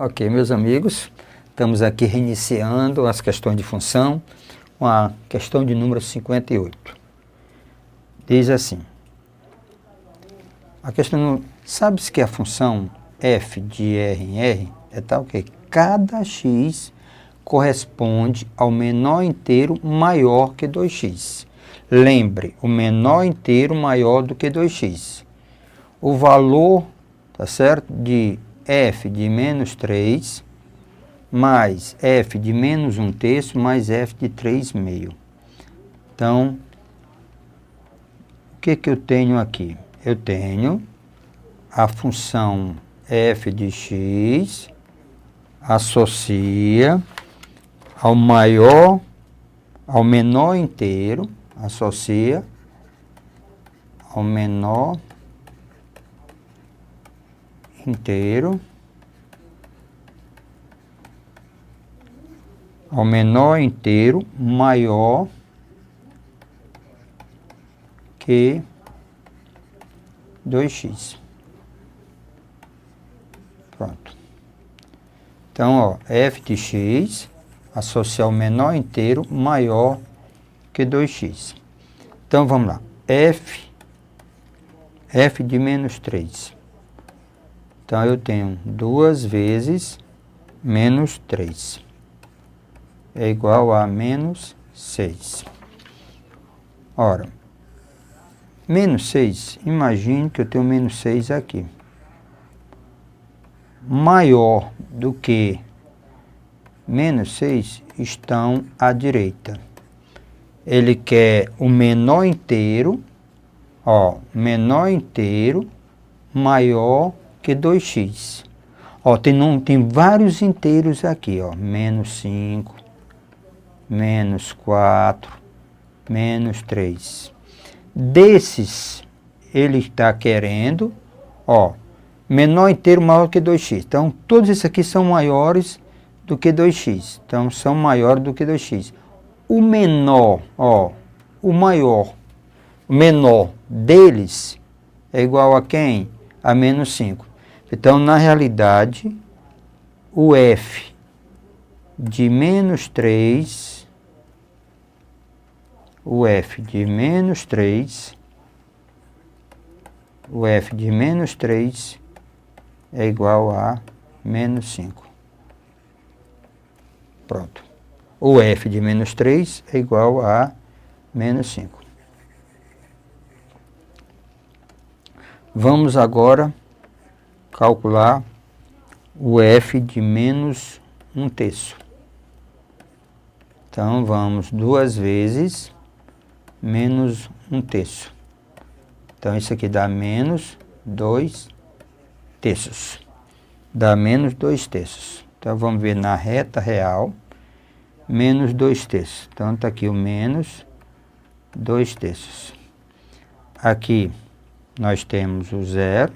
Ok, meus amigos, estamos aqui reiniciando as questões de função, com a questão de número 58. Diz assim, a questão, sabe-se que a função f de r em r é tal que cada x corresponde ao menor inteiro maior que 2x. Lembre, o menor inteiro maior do que 2x. O valor, tá certo, de f de menos 3 mais f de menos 1/3 mais f de 3/2. Então, o que eu tenho aqui? Eu tenho a função f de x associa ao menor inteiro, associa ao menor inteiro, maior que 2x. Pronto. Então, ó, f de x associa ao menor inteiro maior que 2x. Então, vamos lá. f de menos 3. Então, eu tenho 2 vezes menos 3. É igual a menos 6. Ora, menos 6, imagine que eu tenho menos 6 aqui. Maior do que menos 6 estão à direita. Ele quer o menor inteiro, ó, menor inteiro maior que 2x. Ó, tem vários inteiros aqui, ó, menos 5, menos 4, menos 3. Desses, ele está querendo, ó, menor inteiro maior que 2x. Então, todos esses aqui são maiores do que 2x. Então, são maiores do que 2x. O menor, ó, o menor deles é igual a quem? A menos 5. Então, na realidade, o f de menos 3, o f de menos 3 é igual a menos 5. Pronto. O f de menos 3 é igual a menos 5. Vamos agora calcular o f de menos 1/3. Então, vamos 2 vezes menos 1/3. Então, isso aqui dá menos 2/3. Dá menos 2/3. Então, vamos ver na reta real, menos 2/3. Então, está aqui o menos 2/3. Aqui, nós temos o 0,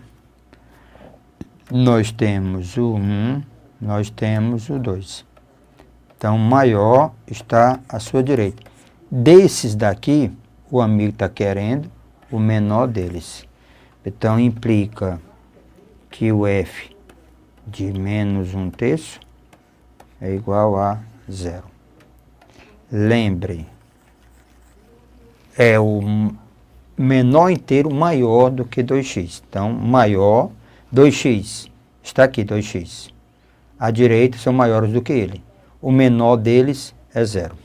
nós temos o 1, nós temos o 2. Então, maior está à sua direita. Desses daqui, o amigo está querendo o menor deles. Então, implica que o f de menos 1/3 é igual a 0. Lembre, é o menor inteiro maior do que 2x. Então, maior, 2x, está aqui 2x. À direita são maiores do que ele. O menor deles é 0.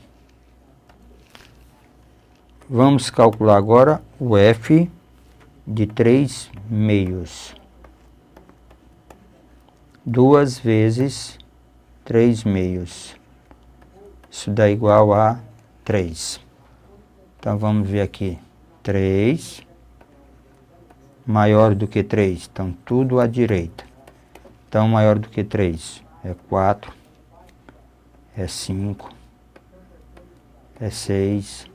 Vamos calcular agora o f de 3/2. 2 vezes 3/2. Isso dá igual a 3. Então, vamos ver aqui. 3 maior do que 3. Então, tudo à direita. Então, maior do que 3 é 4, é 5, é 6.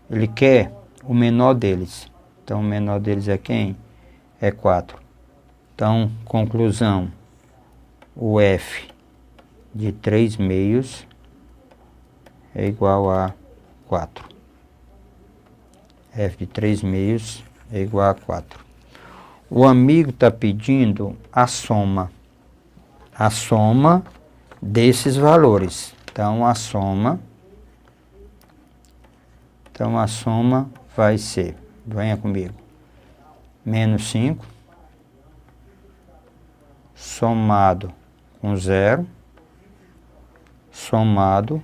Ele quer o menor deles. Então, o menor deles é quem? É 4. Então, conclusão. O f de 3/2 é igual a 4. f de 3/2 é igual a 4. O amigo está pedindo a soma. a soma desses valores. Então, a soma vai ser, venha comigo, menos 5, somado com 0, somado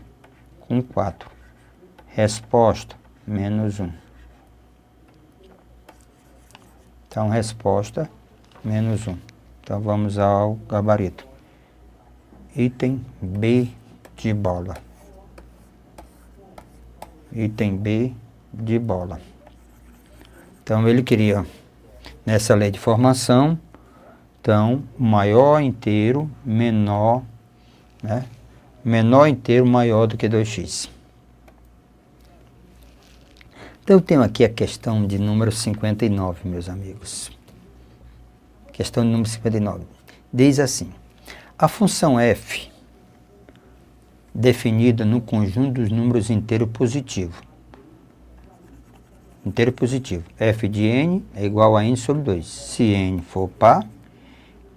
com 4. Resposta, menos 1. Então, resposta, menos 1. Então, vamos ao gabarito. Item B de bola. Item B de bola. Então, ele queria, nessa lei de formação, então, maior inteiro, menor, né? Menor inteiro maior do que 2x. Então, eu tenho aqui a questão de número 59, meus amigos. Questão de número 59. Diz assim: a função f, definida no conjunto dos números inteiro positivo. Inteiro positivo. F de n é igual a n sobre 2. Se n for par,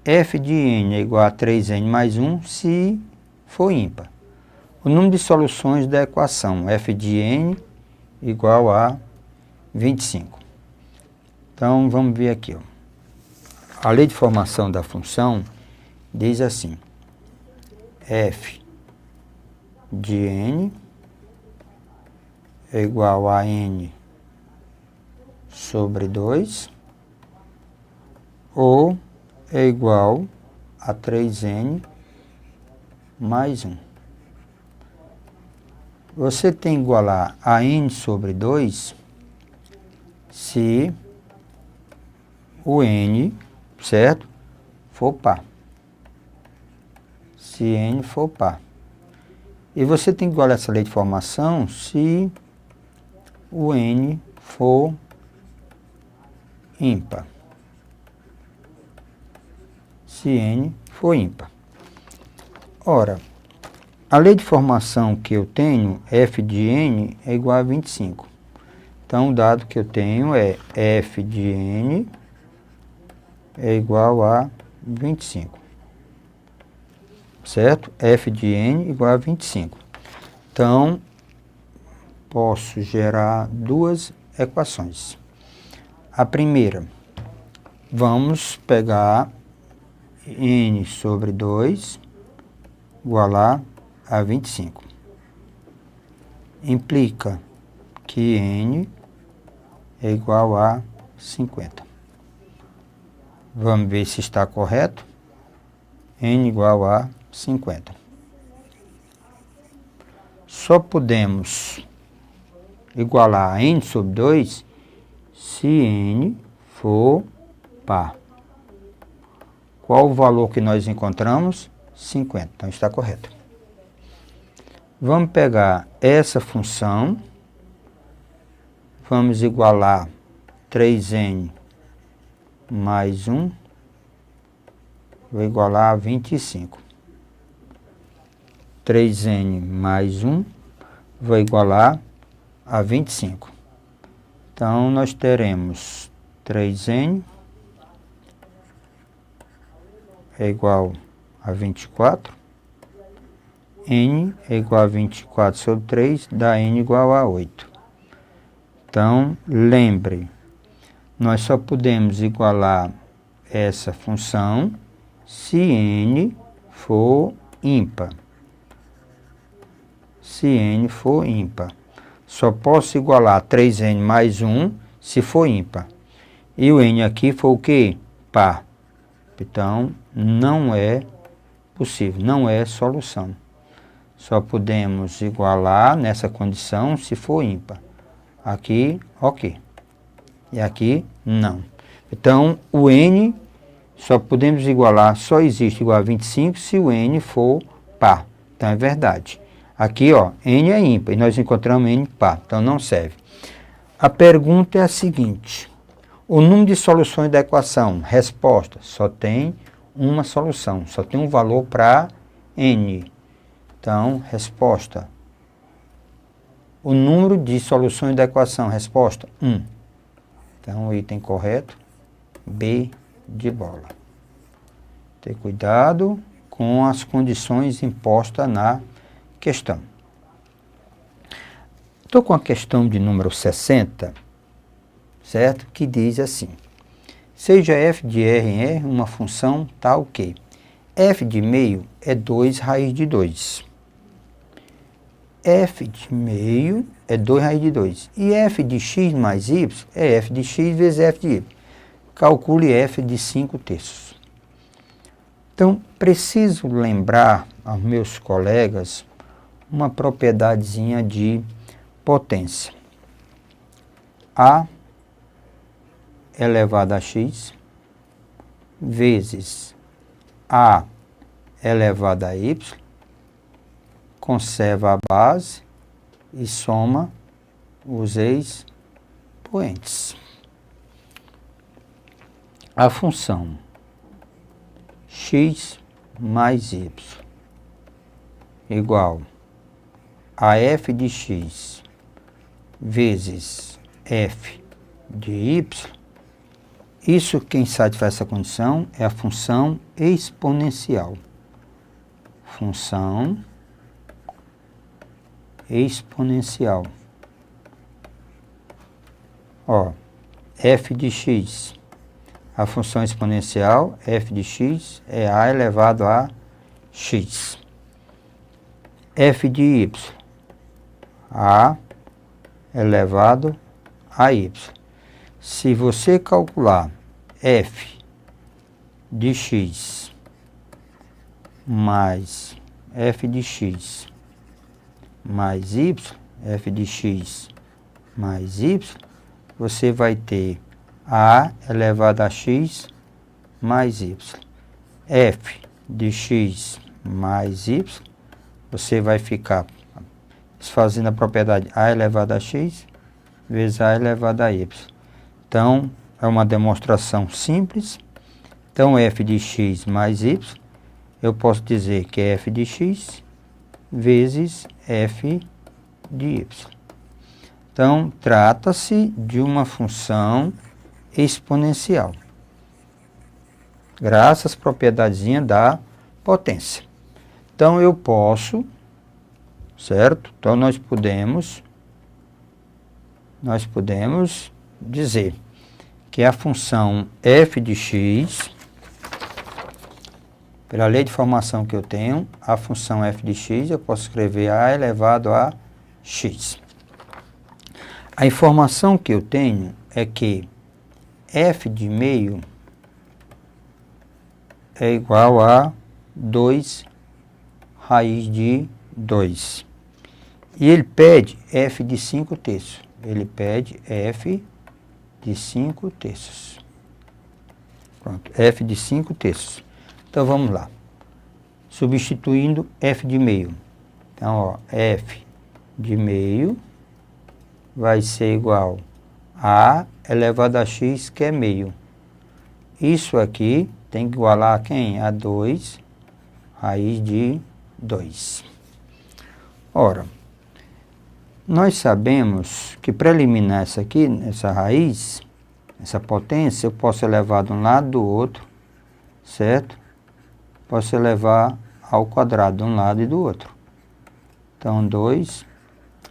f de n é igual a 3n mais 1 se for ímpar. O número de soluções da equação f de n igual a 25. Então, vamos ver aqui. Ó. A lei de formação da função diz assim: f de n é igual a n sobre 2 ou é igual a 3n mais 1. Você tem que igualar a n sobre 2 se o n, certo, for par. Se n for par. E você tem que igualar essa lei de formação se o n for ímpar. Se n for ímpar. Ora, a lei de formação que eu tenho, f de n, é igual a 25. Então, o dado que eu tenho é f de n é igual a 25. Certo? F de n igual a 25. Então, posso gerar duas equações. A primeira, vamos pegar n sobre 2 igualar a 25. Implica que n é igual a 50. Vamos ver se está correto. N igual a 50. Só podemos igualar a n sobre 2 se n for par. Qual o valor que nós encontramos? 50. Então, está correto. Vamos pegar essa função. Vamos igualar 3n mais 1. Vou igualar a 25. 3n mais 1 vou igualar a 25. Então, nós teremos 3n é igual a 24. N é igual a 24 sobre 3, dá n igual a 8. Então, lembre, nós só podemos igualar essa função se n for ímpar. Se n for ímpar. Só posso igualar 3n mais 1 se for ímpar. E o n aqui foi o quê? Par. Então, não é possível, não é solução. Só podemos igualar nessa condição se for ímpar. Aqui, ok. E aqui, não. Então, o n só podemos igualar, só existe igual a 25 se o n for par. Então, é verdade. Aqui, ó, n é ímpar e nós encontramos n par, então não serve. A pergunta é a seguinte: o número de soluções da equação, resposta, só tem uma solução, só tem um valor para n. Então, resposta. O número de soluções da equação, resposta, 1. Então, o item correto, B de bola. Ter cuidado com com as condições impostas na questão. Estou com a questão de número 60, certo? Que diz assim: seja f de r em R uma função tal que f de meio é 2 raiz de 2. F de meio é 2 raiz de 2. E f de x mais y é f de x vezes f de y. Calcule f de 5 terços. Então, preciso lembrar aos meus colegas uma propriedadezinha de potência. A elevado a x vezes A elevado a y, conserva a base e soma os expoentes. A função x mais y igual a f de x vezes f de y, isso quem satisfaz essa condição é a função exponencial. Função exponencial. Ó, f de x, a função exponencial, f de x é a elevado a x. F de y, a elevado a y. Se você calcular f de x mais f de x mais y, f de x mais y, você vai ter a elevado a x mais y. F de x mais y, você vai ficar desfazendo a propriedade a elevado a x vezes a elevado a y. Então, é uma demonstração simples. Então, f de x mais y, eu posso dizer que é f de x vezes f de y. Então, trata-se de uma função exponencial, graças à propriedadezinha da potência. Então, eu posso, certo? Então, nós podemos dizer que a função f de x, pela lei de formação que eu tenho, a função f de x eu posso escrever a elevado a x. A informação que eu tenho é que f de meio é igual a 2 raiz de 2. E ele pede f de 5 terços. Ele pede f de 5 terços. Pronto, f de 5 terços. Então, vamos lá. Substituindo f de meio. Então, ó, f de meio vai ser igual a elevado a x, que é meio. Isso aqui tem que igualar a quem? A 2 raiz de 2. Ora, nós sabemos que para eliminar essa aqui, essa raiz, essa potência, eu posso elevar de um lado do outro, certo? Posso elevar ao quadrado de um lado e do outro. Então, 2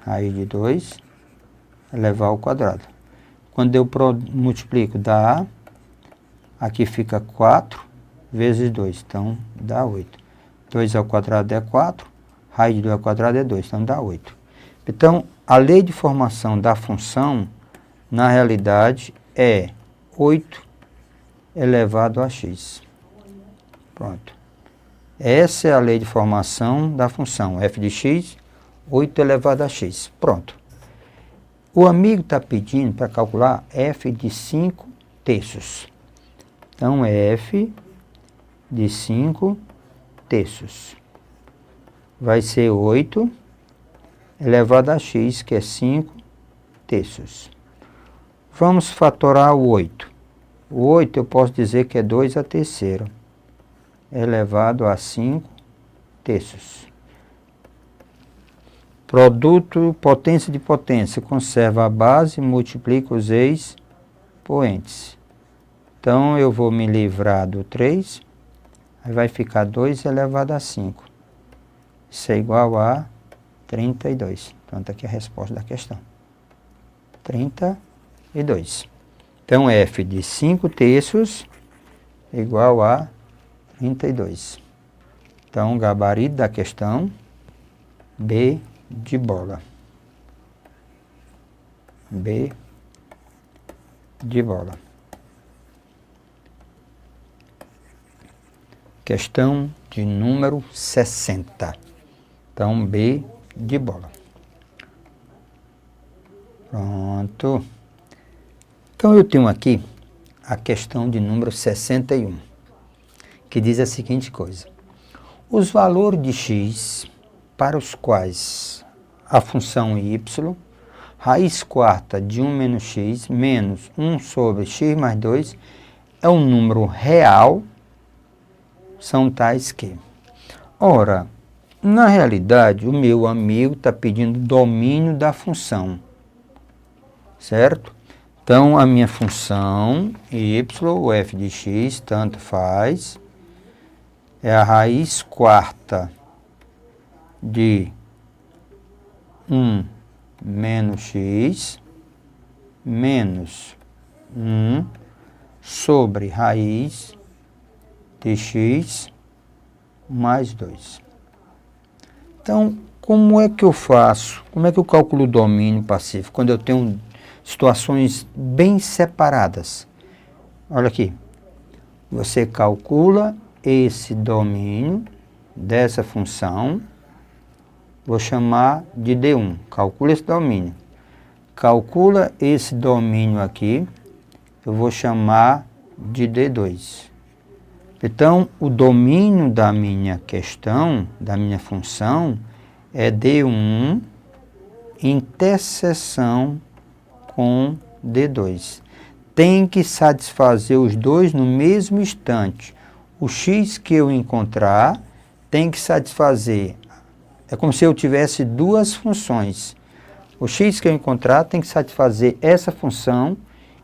raiz de 2 elevar ao quadrado. Quando eu multiplico, dá A, aqui fica 4 vezes 2, então dá 8. 2 ao quadrado é 4, raiz de 2 ao quadrado é 2, então dá 8. Então, a lei de formação da função, na realidade, é 8 elevado a x. Pronto. Essa é a lei de formação da função f de x, 8 elevado a x. Pronto. O amigo está pedindo para calcular f de 5 terços. Então, f de 5 terços vai ser 8 elevado a x, que é 5 terços. Vamos fatorar o 8. O 8 eu posso dizer que é 2 a terceira elevado a 5 terços. Produto potência de potência, conserva a base e multiplica os expoentes. Então, eu vou me livrar do 3, Aí vai ficar 2 elevado a 5. Isso é igual a 32. Então, está aqui a resposta da questão. 32. Então, F de 5/3 é igual a 32. Então, o gabarito da questão, B de bola. B de bola. Questão de número 60. Então, B de bola. Pronto. Então, eu tenho aqui a questão de número 61, que diz a seguinte coisa. Os valores de x para os quais a função y, raiz quarta de 1 menos x, menos 1 sobre x mais 2, é um número real, são tais que... Ora, na realidade, o meu amigo está pedindo domínio da função, certo? Então, a minha função y, ou f de x, tanto faz, é a raiz quarta de 1 menos x, menos 1 sobre raiz de x mais 2. Então, como é que eu faço? Como é que eu calculo o domínio pacífico? Quando eu tenho situações bem separadas. Olha aqui. Você calcula esse domínio dessa função. Vou chamar de D1. Calcula esse domínio. Calcula esse domínio aqui. Eu vou chamar de D2. Então, o domínio da minha questão, da minha função, é D1 interseção com D2. Tem que satisfazer os dois no mesmo instante. O x que eu encontrar tem que satisfazer. É como se eu tivesse duas funções. O x que eu encontrar tem que satisfazer essa função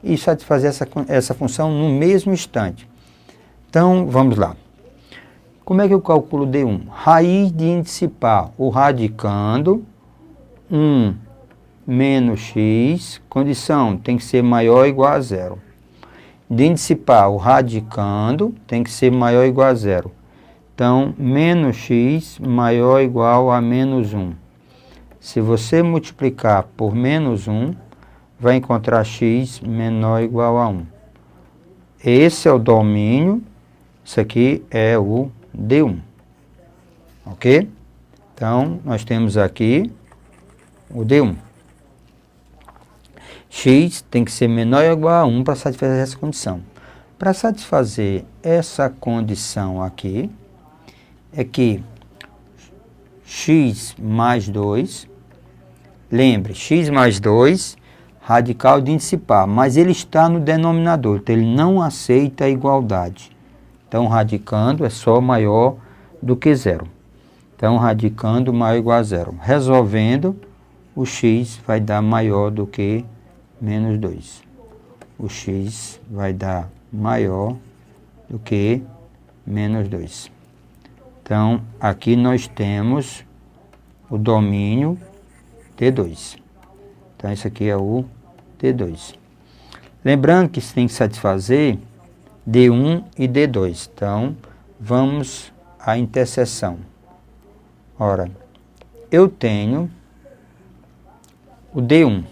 e satisfazer essa função no mesmo instante. Então, vamos lá. Como é que eu calculo D1? Raiz de índice par, o radicando, 1 menos x, condição, tem que ser maior ou igual a 0. De índice par, o radicando, tem que ser maior ou igual a 0. Então, menos x maior ou igual a menos 1. Se você multiplicar por menos 1, vai encontrar x menor ou igual a 1. Esse é o domínio. Isso aqui é o D1, ok? Então, nós temos aqui o D1. X tem que ser menor ou igual a 1 para satisfazer essa condição. Para satisfazer essa condição aqui, é que x mais 2, lembre, x mais 2, radical de índice par, mas ele está no denominador, então ele não aceita a igualdade. Então, radicando é só maior do que 0. Então, radicando maior ou igual a 0. Resolvendo, o x vai dar maior do que menos 2. O x vai dar maior do que menos 2. Então, aqui nós temos o domínio D2. Então, isso aqui é o D2. Lembrando que isso tem que satisfazer D1 e D2. Então, vamos à interseção. Ora, eu tenho o D1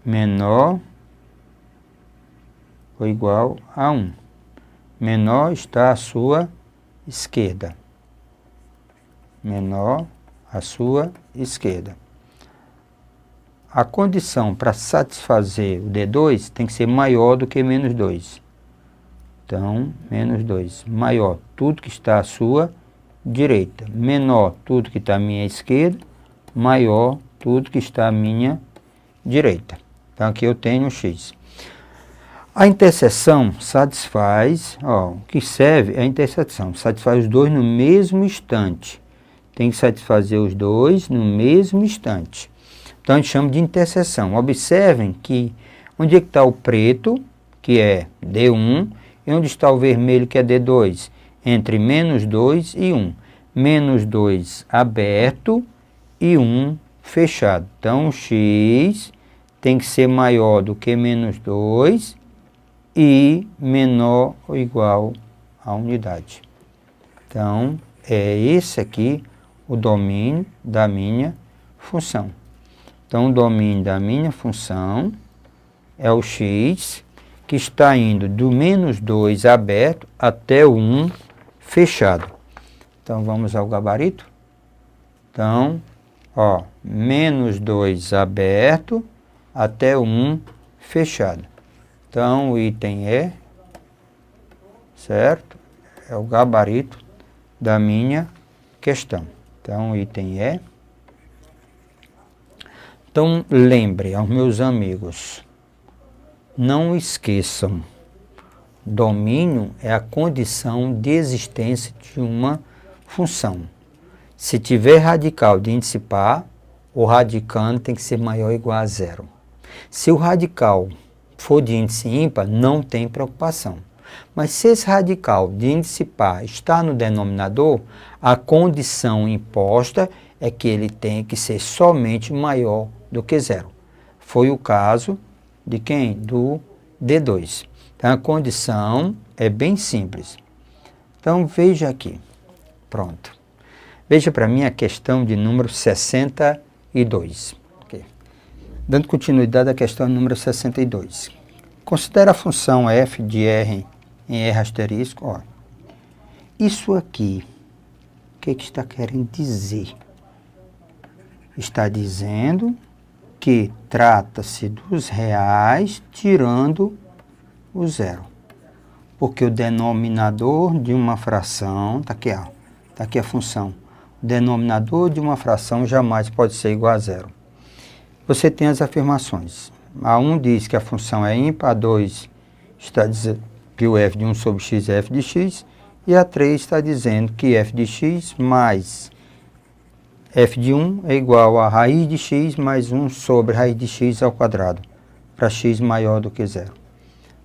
menor ou igual a 1. Menor está à sua esquerda. Menor à sua esquerda. A condição para satisfazer o D2 tem que ser maior do que menos 2. Então, menos 2. Maior, tudo que está à sua direita. Menor, tudo que está à minha esquerda. Maior, tudo que está à minha direita. Então, aqui eu tenho x. A interseção satisfaz, o que serve é a interseção. Satisfaz os dois no mesmo instante. Tem que satisfazer os dois no mesmo instante. Então, a gente chama de interseção. Observem que onde é que está o preto, que é D1, e onde está o vermelho, que é D2? entre menos 2 e 1. Menos 2 aberto e 1 fechado. Então, x tem que ser maior do que menos 2 e menor ou igual a unidade. Então, é esse aqui o domínio da minha função. Então, o domínio da minha função é o x, que está indo do menos 2 aberto até o 1 fechado. Então, vamos ao gabarito. Então, ó, menos 2 aberto até o 1 fechado. Então, o item é, certo? É o gabarito da minha questão. Então, o item é. Então, lembre aos meus amigos, não esqueçam, domínio é a condição de existência de uma função. Se tiver radical de índice par, o radicando tem que ser maior ou igual a zero. Se o radical for de índice ímpar, não tem preocupação. Mas se esse radical de índice par está no denominador, a condição imposta é que ele tem que ser somente maior do que zero. Foi o caso de quem? Do D2. Então, a condição é bem simples. Então, veja aqui. Pronto. Veja para mim a questão de número 62. Okay. Dando continuidade à questão número 62. Considera a função f de r em R asterisco. Ó. Isso aqui, o que está querendo dizer? Está dizendo que trata-se dos reais tirando o zero. Porque o denominador de uma fração, está aqui, ó, tá aqui a função. O denominador de uma fração jamais pode ser igual a zero. Você tem as afirmações. A1 diz que a função é ímpar, a 2 está dizendo que o f de 1 sobre x é f de x, e a 3 está dizendo que f de x mais f de 1 é igual a raiz de x mais 1 sobre raiz de x ao quadrado, para x maior do que zero.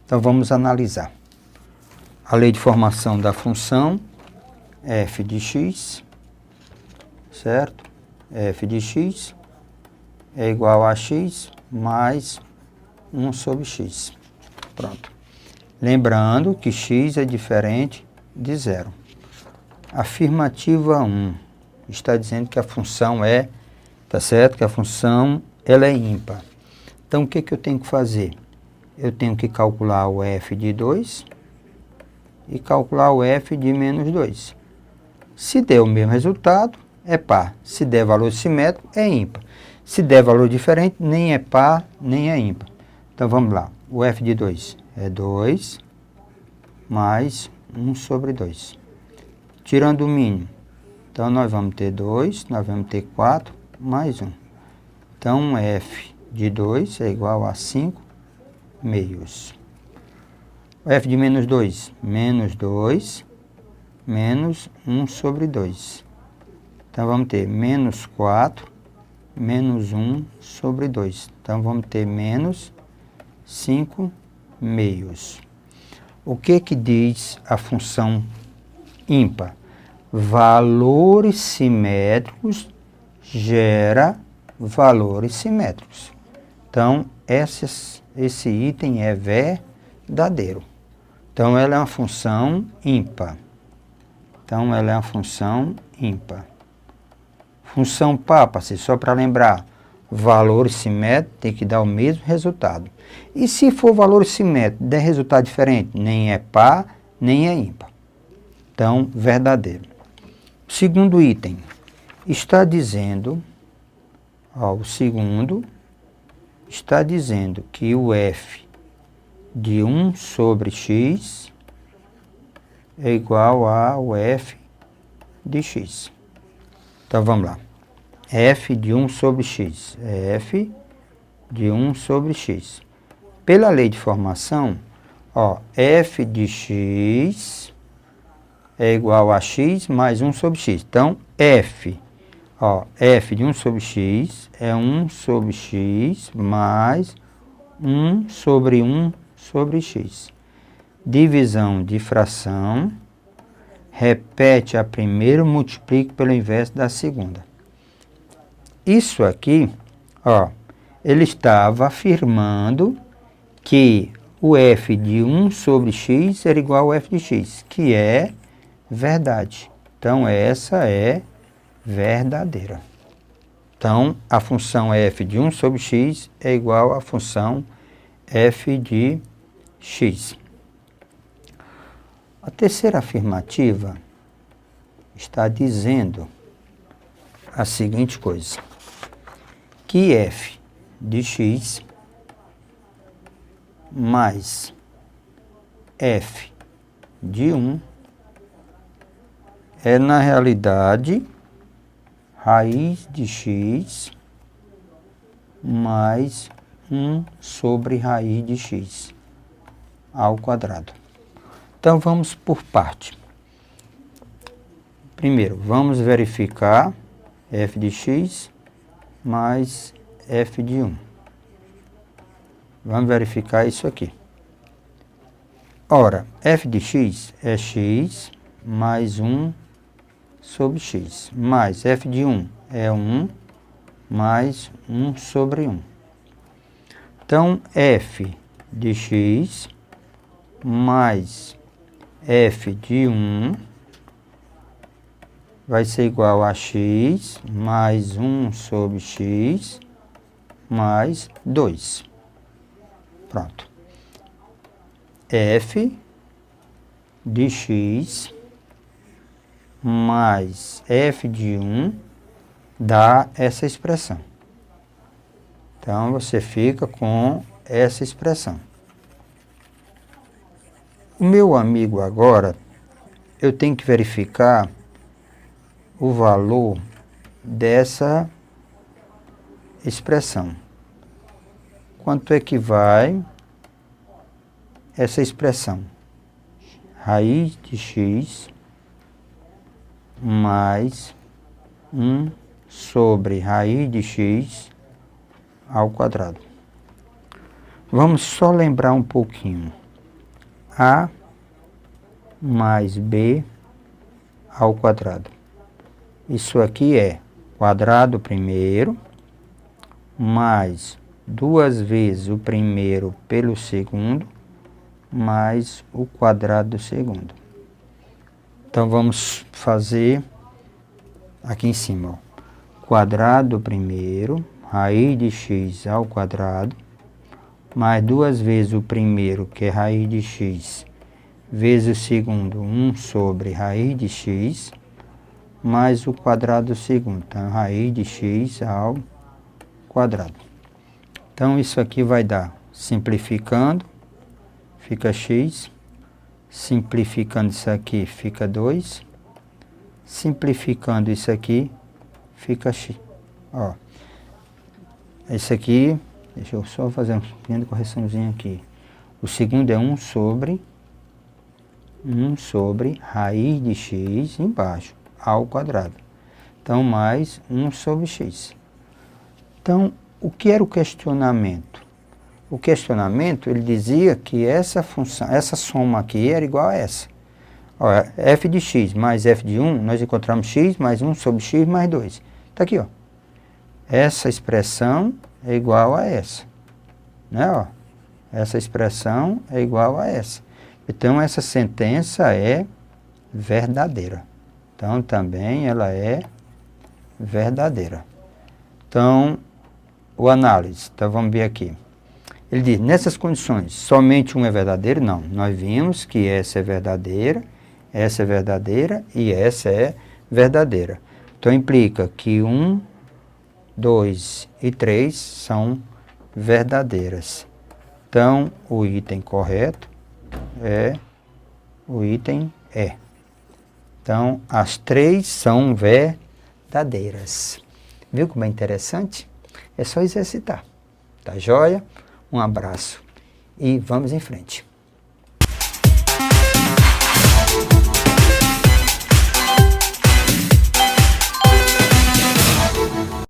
Então, vamos analisar. A lei de formação da função, f de x, certo? F de x é igual a x mais 1 sobre x. Pronto. Lembrando que x é diferente de zero. Afirmativa 1 está dizendo que a função é, tá certo? Que a função ela é ímpar. Então, o que eu tenho que fazer? Eu tenho que calcular o f de 2 e calcular o f de menos 2. Se der o mesmo resultado, é par. Se der valor simétrico, é ímpar. Se der valor diferente, nem é par, nem é ímpar. Então, vamos lá. O f de 2 é 2 mais 1 sobre 2. Tirando o mínimo. Então, nós vamos ter 2, nós vamos ter 4 mais 1. Então, f de 2 é igual a 5 meios. O f de menos 2 menos 1 sobre 2. Então, vamos ter menos 4 menos 1 sobre 2. Então, vamos ter menos 5 meios. O que diz a função ímpar? Valores simétricos gera valores simétricos. Então, esse item é verdadeiro. Então, ela é uma função ímpar. Então, ela é uma função ímpar. Função par, só para lembrar, valor simétrico tem que dar o mesmo resultado. E se for valor simétrico der resultado diferente, nem é par, nem é ímpar. Então, verdadeiro. Segundo item, está dizendo, ó, o segundo, está dizendo que o f de 1 sobre x é igual ao f de x. Então, vamos lá. F de 1 sobre x. F de 1 sobre x. Pela lei de formação, ó, f de x é igual a x mais 1 sobre x. Então, f de 1 sobre x é 1 sobre x mais 1 sobre 1 sobre x. Divisão de fração repete a primeira, multiplique pelo inverso da segunda. Isso aqui, ó, ele estava afirmando que o f de 1 sobre x era igual ao f de x, que é verdade. Então, essa é verdadeira. Então, a função f de 1 sobre x é igual à função f de x. A terceira afirmativa está dizendo a seguinte coisa, que f de x mais f de 1 é, na realidade, raiz de x mais 1 sobre raiz de x ao quadrado. Então, vamos por parte. Primeiro, vamos verificar f de x mais f de 1. Vamos verificar isso aqui. Ora, f de x é x mais 1 sobre x, mais f de 1 é 1 mais 1 sobre 1. Então, f de x mais f de 1 vai ser igual a x mais 1 sobre x mais 2. Pronto. F de x mais f de 1 dá essa expressão. Então, você fica com essa expressão. O meu amigo agora, eu tenho que verificar o valor dessa expressão. Quanto é que vai essa expressão? Raiz de x mais 1 sobre raiz de x ao quadrado. Vamos só lembrar um pouquinho. A mais b ao quadrado. Isso aqui é quadrado primeiro, mais 2 vezes o primeiro pelo segundo, mais o quadrado do segundo. Então, vamos fazer aqui em cima, ó. Quadrado primeiro, raiz de x ao quadrado, mais 2 vezes o primeiro, que é raiz de x, vezes o segundo, 1 sobre raiz de x, mais o quadrado do segundo. Então, raiz de x ao quadrado. Então, isso aqui vai dar, simplificando, fica x, simplificando isso aqui, fica 2, simplificando isso aqui, fica x. Ó, esse aqui, deixa eu só fazer uma pequena correçãozinha aqui. O segundo é 1 sobre raiz de x embaixo, ao quadrado. Então, mais 1 sobre x. Então, o que era o questionamento? O questionamento, ele dizia que essa função, essa soma aqui era igual a essa. Ó, f de x mais f de 1, nós encontramos x mais 1 sobre x mais 2. Está aqui, ó. Essa expressão é igual a essa. Né, ó? Essa expressão é igual a essa. Então, essa sentença é verdadeira. Então, também ela é verdadeira. Então, o análise. Então, vamos ver aqui. Ele diz, nessas condições, somente um é verdadeiro? Não. Nós vimos que essa é verdadeira e essa é verdadeira. Então, implica que 1, 2 e 3 são verdadeiras. Então, o item correto é o item E. Então, as 3 são verdadeiras. Viu como é interessante? É só exercitar. Tá joia? Um abraço e vamos em frente.